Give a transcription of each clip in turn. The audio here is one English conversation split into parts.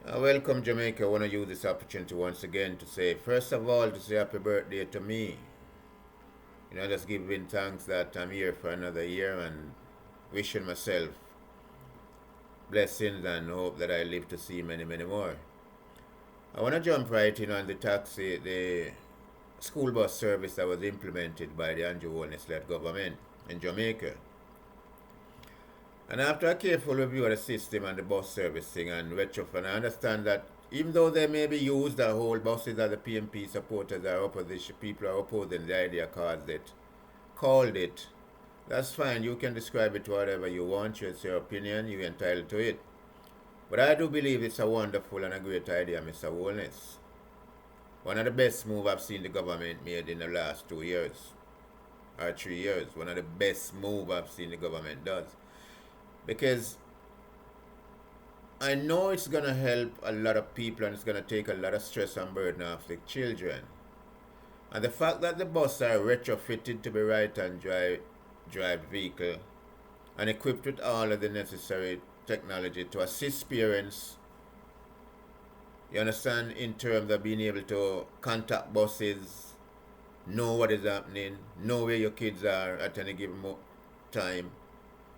Welcome, Jamaica. I want to use this opportunity once again to say, first of all, to say happy birthday to me. Just giving thanks that I'm here for another year and wishing myself blessings and hope that I live to see many, many more. I want to jump right in on the school bus service that was implemented by the Andrew Holness-led government in Jamaica. And after a careful review of the system and the bus servicing and retrofit, I understand that even though they may be used, the whole buses that the PMP supporters are opposition, people are opposing the idea called it, that's fine. You can describe it whatever you want. It's your opinion. You're entitled to it. But I do believe it's a wonderful and a great idea, Mr. Holness. One of the best moves I've seen the government made in the last 2 years or 3 years. One of the best moves I've seen the government does. Because I know it's going to help a lot of people and it's going to take a lot of stress and burden off the children. And the fact that the buses are retrofitted to be right-hand drive vehicle and equipped with all of the necessary technology to assist parents, you understand, in terms of being able to contact buses, know what is happening, know where your kids are at any given time.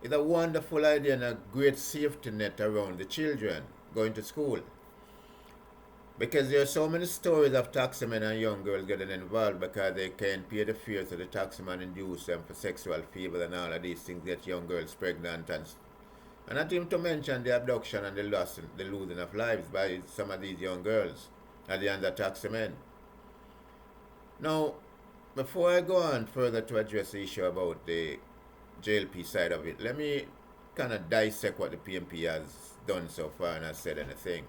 It's a wonderful idea and a great safety net around the children going to school. Because there are so many stories of taximen and young girls getting involved because they can't pay the fare, so the taximan induce them for sexual fever and all of these things, get young girls pregnant and not even to mention the abduction and the losing of lives by some of these young girls at the hands of taximen. Now, before I go on further to address the issue about the JLP side of it, let me kind of dissect what the PMP has done so far and has said anything.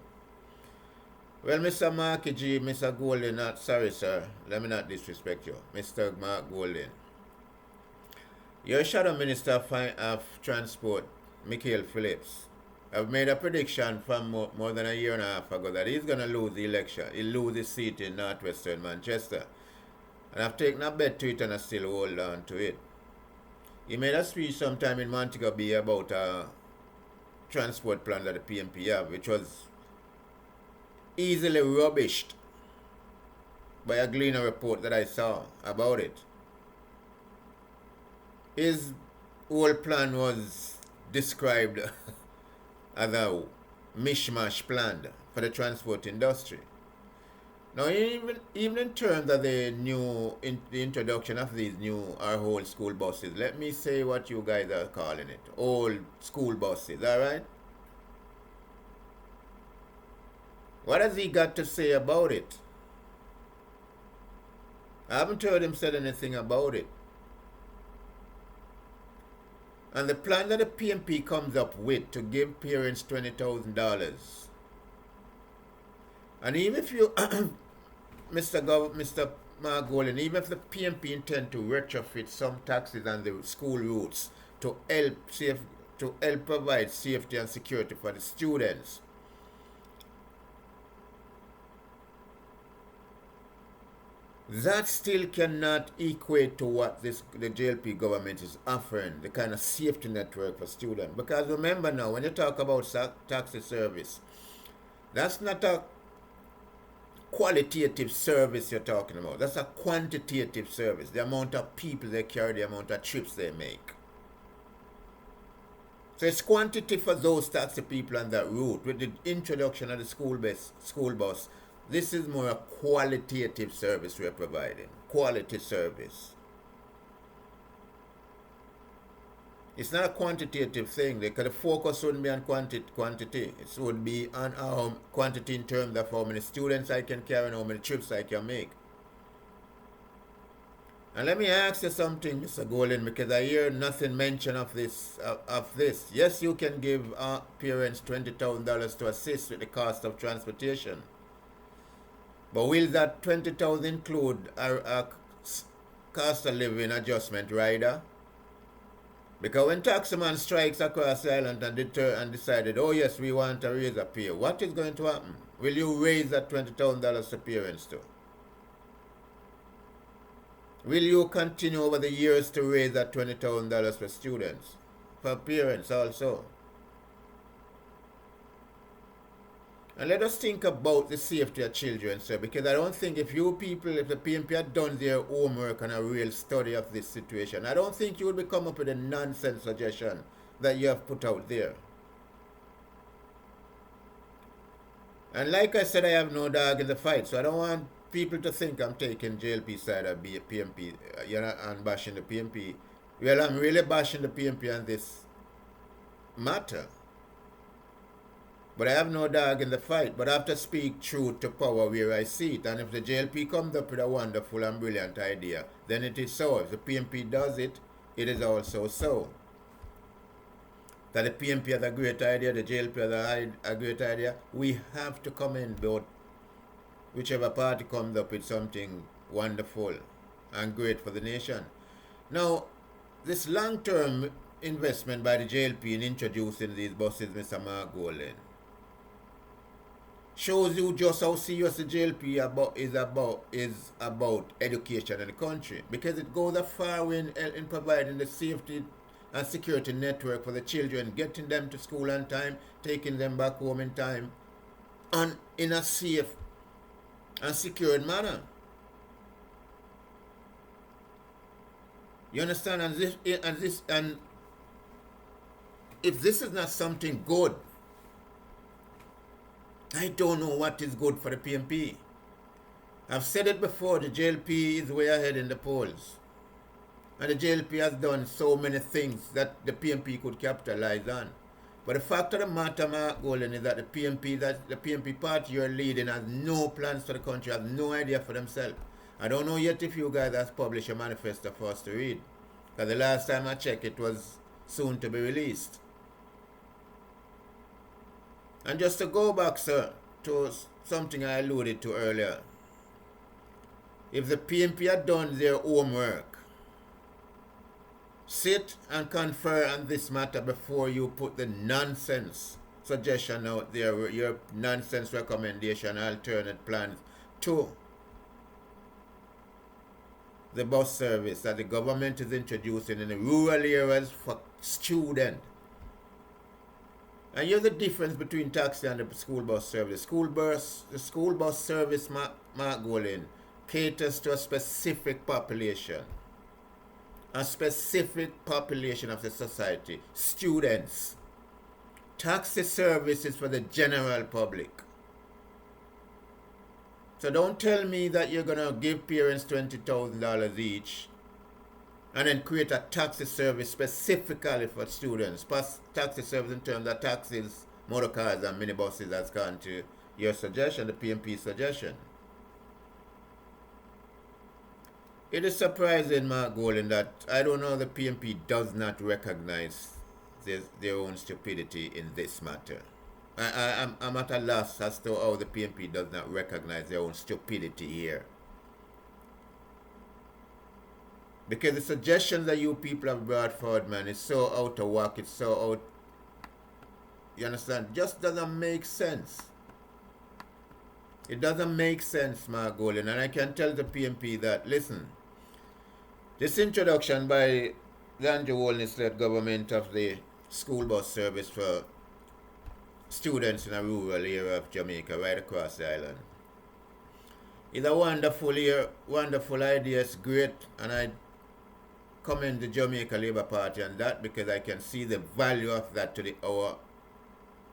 Well, Mr. Marky G, Mr. Golden, sorry sir, let me not disrespect you. Mr. Mark Golden, your Shadow Minister of Transport, Michael Phillips, have made a prediction from more than a year and a half ago that he's going to lose the election. He'll lose his seat in northwestern Manchester. And I've taken a bet to it and I still hold on to it. He made a speech sometime in Montego Bay about a transport plan that the PMP have, which was easily rubbished by a Gleaner report that I saw about it. His whole plan was described as a mishmash plan for the transport industry. Now, even in terms of the introduction of these new our whole school buses, let me say what you guys are calling it, old school buses, all right? What has he got to say about it? I haven't heard him said anything about it. And the plan that the PMP comes up with to give parents $20,000. And even if you, Mr. Margolin, even if the PMP intend to retrofit some taxis on the school routes to help provide safety and security for the students, that still cannot equate to what the JLP government is offering, the kind of safety network for students. Because remember now, when you talk about taxi service, that's not a qualitative service you're talking about. That's a quantitative service. The amount of people they carry, the amount of trips they make. So it's quantity for those taxi people on that route. With the introduction of the school bus, this is more a qualitative service we're providing. Quality service. It's not a quantitative thing, because the focus wouldn't be on quantity. It would be on quantity in terms of how many students I can carry and how many trips I can make. And let me ask you something, Mr. Golden, because I hear nothing mention of this. Yes, you can give parents $20,000 to assist with the cost of transportation. But will that $20,000 include a cost of living adjustment rider? Because when taximan strikes across the island and decided, oh yes, we want to raise a pay, what is going to happen? Will you raise that $20,000 to parents too? Will you continue over the years to raise that $20,000 for students, for parents also? And let us think about the safety of children, sir, because I don't think if the PMP had done their homework and a real study of this situation, I don't think you would be come up with a nonsense suggestion that you have put out there. And like I said, I have no dog in the fight, so I don't want people to think I'm taking JLP side or PMP, and bashing the PMP. Well, I'm really bashing the PMP on this matter. But I have no dog in the fight. But I have to speak truth to power where I see it. And if the JLP comes up with a wonderful and brilliant idea, then it is so. If the PMP does it, it is also so. That the PMP has a great idea, the JLP has a great idea, we have to commend both, whichever party comes up with something wonderful and great for the nation. Now, this long-term investment by the JLP in introducing these buses, Mr. Mark Golden, shows you just how serious the JLP is about education in the country, because it goes a far way in providing the safety and security network for the children, getting them to school on time, taking them back home in time, and in a safe and secured manner. You understand? And if this is not something good, I don't know what is good for the PMP. I've said it before, the JLP is way ahead in the polls. And the JLP has done so many things that the PMP could capitalize on. But the fact of the matter, Mark Golden, is that the PMP party you're leading has no plans for the country, has no idea for themselves. I don't know yet if you guys have published a manifesto for us to read. Because the last time I checked, it was soon to be released. And just to go back, sir, to something I alluded to earlier. If the PMP had done their homework, sit and confer on this matter before you put the nonsense suggestion out there, your nonsense recommendation, alternate plans to the bus service that the government is introducing in the rural areas for students. And here's the difference between taxi and the school bus service. The school bus service, Mark Golden, caters to a specific population of the society, students. Taxi service is for the general public. So don't tell me that you're going to give parents $20,000 each and then create a taxi service specifically for students. Taxi service in terms of taxis, motor cars, and minibuses, has gone to your suggestion, the PMP suggestion. It is surprising, Mark Golden, that I don't know the PMP does not recognize their own stupidity in this matter. I'm at a loss as to how the PMP does not recognize their own stupidity here. Because the suggestions that you people have brought forward, man, is so out of whack, it's so out, you understand, just doesn't make sense. It doesn't make sense, Mark Golden, and I can tell the PMP that, listen, this introduction by the Andrew Holness-led government of the school bus service for students in a rural area of Jamaica, right across the island, is a wonderful idea. It's great, and I commend the Jamaica Labour Party on that, because I can see the value of that to our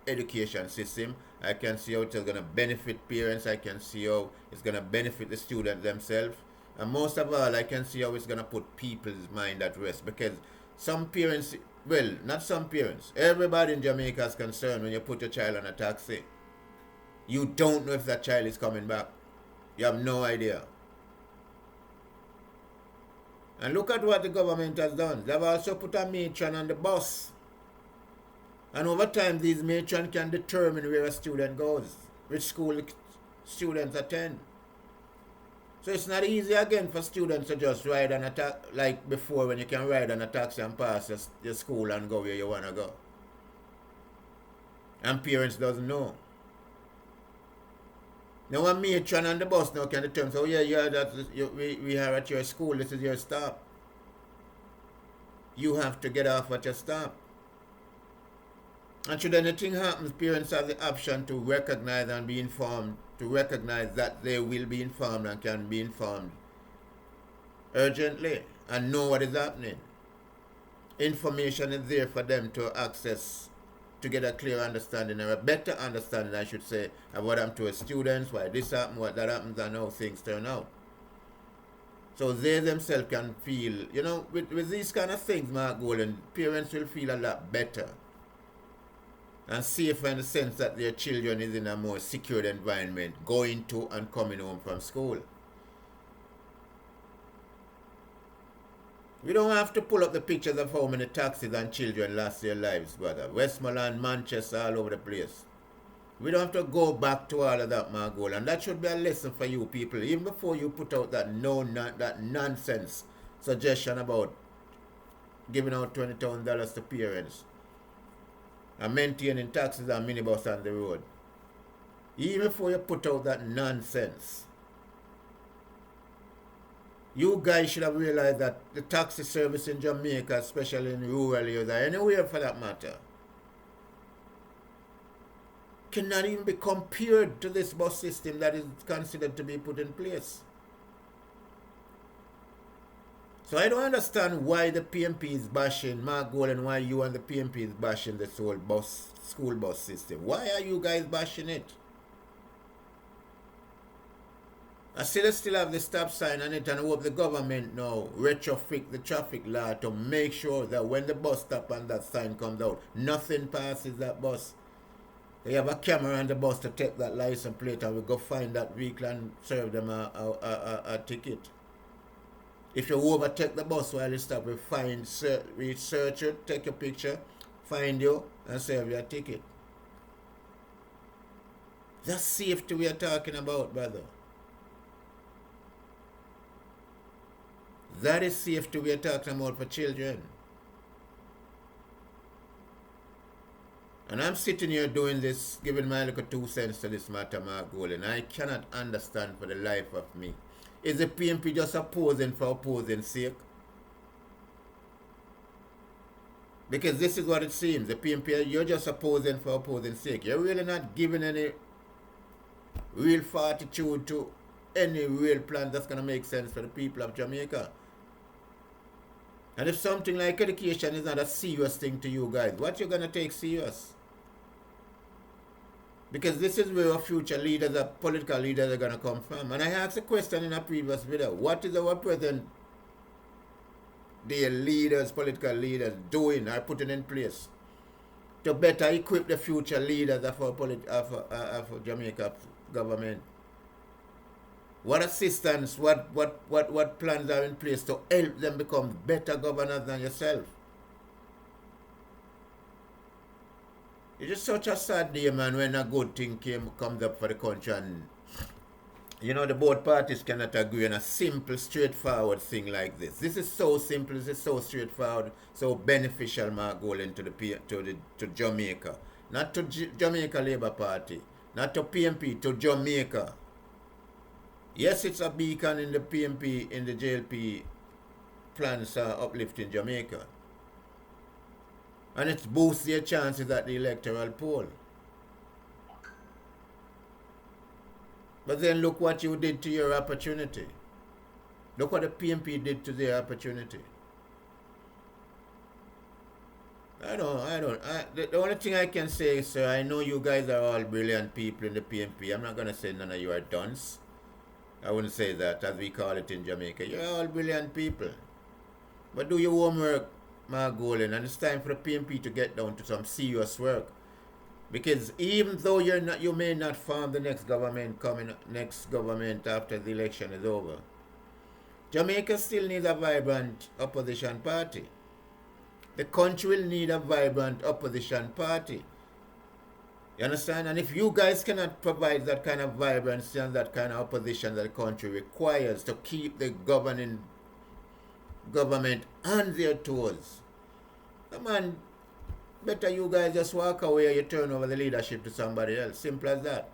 education system. I can see how it's going to benefit parents. I can see how it's going to benefit the students themselves. And most of all, I can see how it's going to put people's mind at rest, because some parents, well, not some parents, everybody in Jamaica is concerned when you put your child on a taxi. You don't know if that child is coming back. You have no idea. And look at what the government has done. They've also put a matron on the bus. And over time, these matrons can determine where a student goes, which school students attend. So it's not easy again for students to just ride on a taxi, like before, when you can ride on a taxi and pass your school and go where you want to go. And parents doesn't know. Now a matron on the bus now can determine, so we are at your school, this is your stop. You have to get off at your stop. And should anything happen, parents have the option to recognize and be informed, to recognize that they will be informed and can be informed urgently and know what is happening. Information is there for them to access, to get a clear understanding, or a better understanding, I should say, of what happened to students, why this happened, what that happens, and how things turn out. So they themselves can feel, with these kind of things, Mark Golden, parents will feel a lot better and safer in the sense that their children is in a more secured environment, going to and coming home from school. We don't have to pull up the pictures of how many taxis and children lost their lives, brother. Westmoreland, Manchester, all over the place. We don't have to go back to all of that, Margol. And that should be a lesson for you people, even before you put out that nonsense suggestion about giving out $20,000 to parents and maintaining taxis and minibus on the road. Even before you put out that nonsense, you guys should have realized that the taxi service in Jamaica, especially in rural areas, or anywhere for that matter, cannot even be compared to this bus system that is considered to be put in place. So I don't understand why the PMP is bashing Mark Gold and why you and the PMP is bashing this whole school bus system. Why are you guys bashing it? I still have the stop sign on it, and I hope the government now retrofit the traffic law to make sure that when the bus stop and that sign comes out, nothing passes that bus. They have a camera on the bus to take that license plate, and we go find that vehicle and serve them a ticket. If you overtake the bus while you stop, we search you, take your picture, find you, and serve you a ticket. That's safety we are talking about, brother. That is safety we are talking about for children. And I'm sitting here doing this, giving my little 2 cents to this matter, Mark Gold, and I cannot understand for the life of me. Is the PMP just opposing for opposing's sake? Because this is what it seems. The PMP, you're just opposing for opposing's sake. You're really not giving any real fortitude to any real plan that's going to make sense for the people of Jamaica. And if something like education is not a serious thing to you guys, what you're going to take serious? Because this is where our future leaders, our political leaders are going to come from. And I asked a question in a previous video. What is our present day leaders, political leaders doing or putting in place to better equip the future leaders of our Jamaica government? What assistance, what plans are in place to help them become better governors than yourself? It's just such a sad day, man, when a good thing comes up for the country and, the both parties cannot agree on a simple, straightforward thing like this. This is so simple, this is so straightforward, so beneficial, Mark Golan, to Jamaica. Not to Jamaica Labour Party, not to PMP, to Jamaica. Yes, it's a beacon in the PMP, in the JLP plans uplifting Jamaica. And it boosts their chances at the electoral poll. But then look what you did to your opportunity. Look what the PMP did to their opportunity. The only thing I can say is, sir, I know you guys are all brilliant people in the PMP. I'm not going to say none of you are dunce. I wouldn't say that, as we call it in Jamaica. You're all brilliant people. But do your homework, Mark Golan, and it's time for the PMP to get down to some serious work. Because even though you may not form the next government after the election is over, Jamaica still needs a vibrant opposition party. The country will need a vibrant opposition party. You understand? And if you guys cannot provide that kind of vibrancy and that kind of opposition that the country requires to keep the governing government on their toes, come on, better you guys just walk away or you turn over the leadership to somebody else. Simple as that.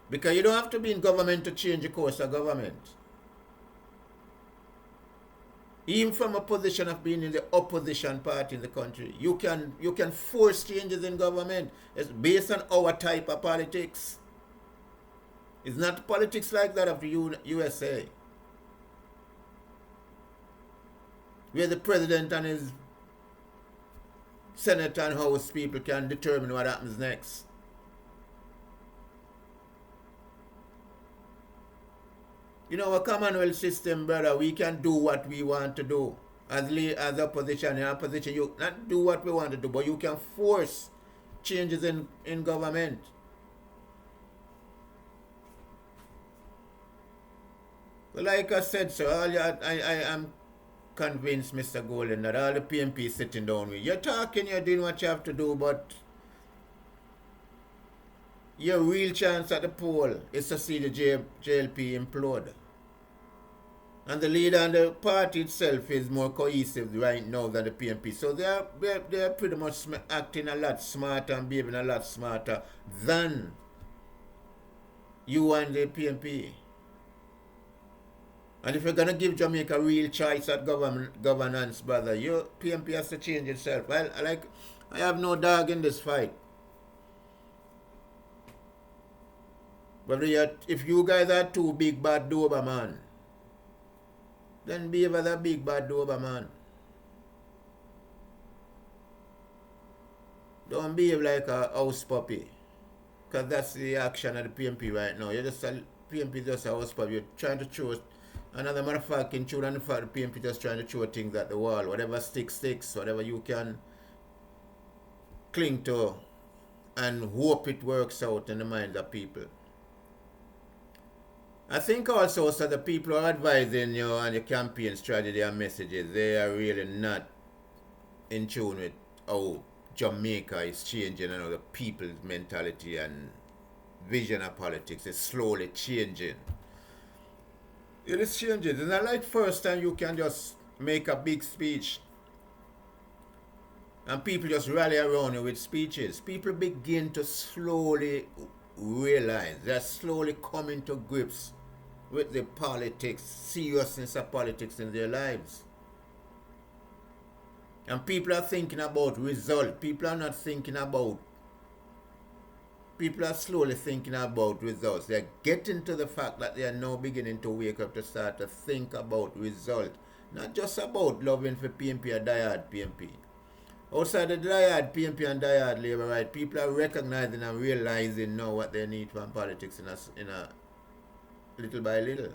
Because you don't have to be in government to change the course of government. Even from a position of being in the opposition party in the country, you can force changes in government. It's based on our type of politics. It's not politics like that of the USA, where the president and his Senate and House people can determine what happens next. In our Commonwealth system, brother, we can do what we want to do. As opposition, in opposition, you not do what we want to do, but you can force changes in government. But like I said, sir, I am convinced, Mr. Golden, that all the PMP sitting down with you're talking, you're doing what you have to do, but your real chance at the poll is to see the JLP implode. And the leader and the party itself is more cohesive right now than the PMP. So they're pretty much acting a lot smarter and behaving a lot smarter than you and the PMP. And if you're going to give Jamaica a real choice at governance, brother, your PMP has to change itself. Well, I have no dog in this fight. But if you guys are two big bad Doberman, then behave as a big bad Doberman. Don't behave like a house puppy. Because that's the action of the PMP right now. PMP is just a house puppy. You're trying to throw another motherfucking tune, and the fact the PMP just trying to throw things at the wall. Whatever sticks, whatever you can cling to and hope it works out in the minds of people. I think also, so the people who are advising you on your campaign strategy and messages, they are really not in tune with how Jamaica is changing and how the people's mentality and vision of politics is slowly changing. It is changing. It's not like first time you can just make a big speech and people just rally around you with speeches. People begin to slowly realize, they're slowly coming to grips with the politics, seriousness of politics in their lives. And people are thinking about results. People are slowly thinking about results. They're getting to the fact that they are now beginning to wake up to start to think about results. Not just about loving for PMP or diehard PMP. Outside the diehard PMP and diehard Labour right, people are recognizing and realizing now what they need from politics in a little by little.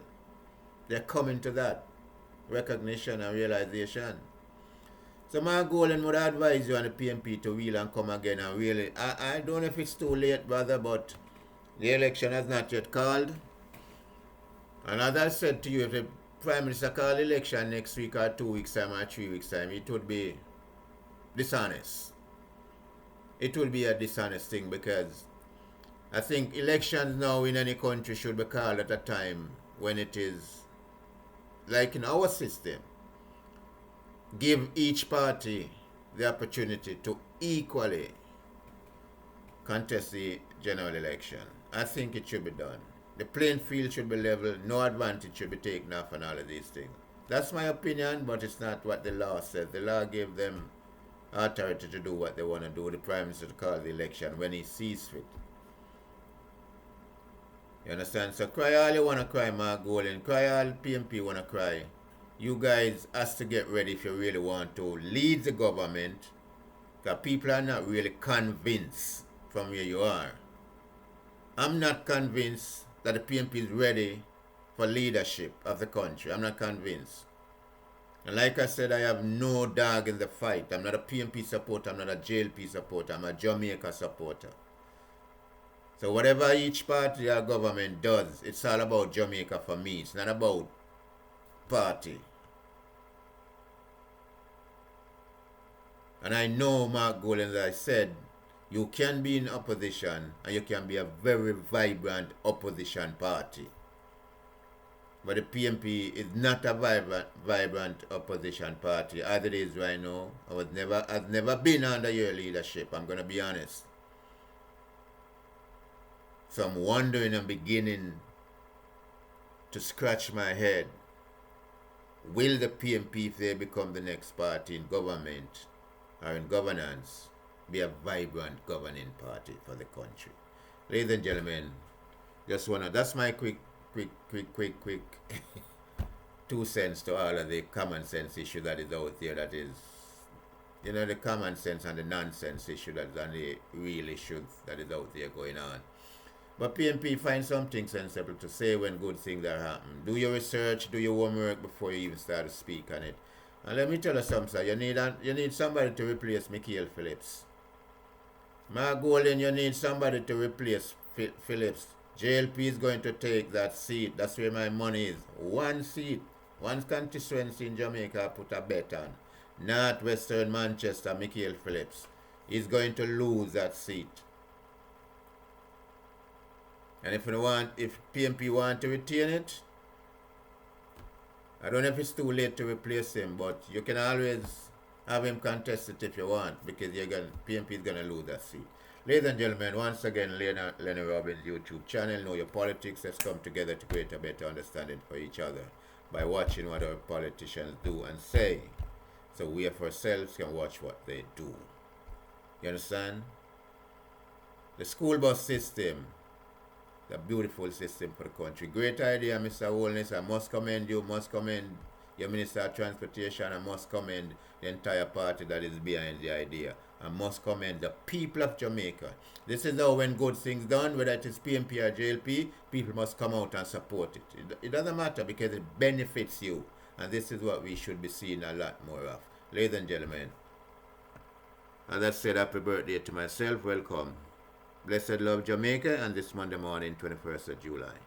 They're coming to that recognition and realization. So my goal and would advise you on the PMP to wheel and come again and really, I don't know if it's too late, brother, but the election has not yet called. And as I said to you, if the Prime Minister called the election next week or 2 weeks time or 3 weeks time, it would be dishonest. It will be a dishonest thing, because I think elections now in any country should be called at a time when it is, like in our system, give each party the opportunity to equally contest the general election. I think it should be done. The playing field should be level, no advantage should be taken off and all of these things. That's my opinion, but it's not what the law says. The law gave them authority to do what they want to do. The Prime Minister to call the election when he sees fit. You understand? So cry all you want to cry, Mark Golden. Cry all PMP want to cry. You guys has to get ready if you really want to lead the government, because people are not really convinced from where you are. I'm not convinced that the PMP is ready for leadership of the country. I'm not convinced. And like I said, I have no dog in the fight. I'm not a PMP supporter. I'm not a JLP supporter. I'm a Jamaica supporter. So whatever each party or government does, it's all about Jamaica for me. It's not about party. And I know, Mark Golden, as I said, you can be in opposition and you can be a very vibrant opposition party. But the PMP is not a vibrant opposition party as it is right now. I've never been under your leadership, I'm going to be honest. So I'm wondering and beginning to scratch my head will the PMP, if they become the next party in government or in governance, be a vibrant governing party for the country? Ladies and gentlemen, that's my quick 2 cents to all of the common sense issue that is out there, that is, the common sense and the nonsense issue that is on the real issue that is out there going on. But PMP, find something sensible to say when good things are happening. Do your research, do your homework before you even start to speak on it. And let me tell you something, you need somebody to replace Michael Phillips. Mark Golden, you need somebody to replace Phillips. JLP is going to take that seat. That's where my money is. One seat. One constituency in Jamaica I put a bet on. Northwestern Manchester, Michael Phillips. He's going to lose that seat. And if PMP want to retain it, I don't know if it's too late to replace him, but you can always have him contest it if you want, because PMP is going to lose that seat. Ladies and gentlemen, once again, Lenny Robbins' YouTube channel, Know Your Politics. Let's come together to create a better understanding for each other by watching what our politicians do and say, so we ourselves can watch what they do. You understand? The school bus system, the beautiful system for the country. Great idea, Mr. Holness. I must commend you, must commend your Minister of Transportation. I must commend the entire party that is behind the idea. I must commend the people of Jamaica. This is how, when good things done, whether it is PMP or JLP, people must come out and support it. It doesn't matter, because it benefits you. And this is what we should be seeing a lot more of. Ladies and gentlemen, as I said, happy birthday to myself. Welcome. Blessed love, Jamaica, and this Monday morning, 21st of July.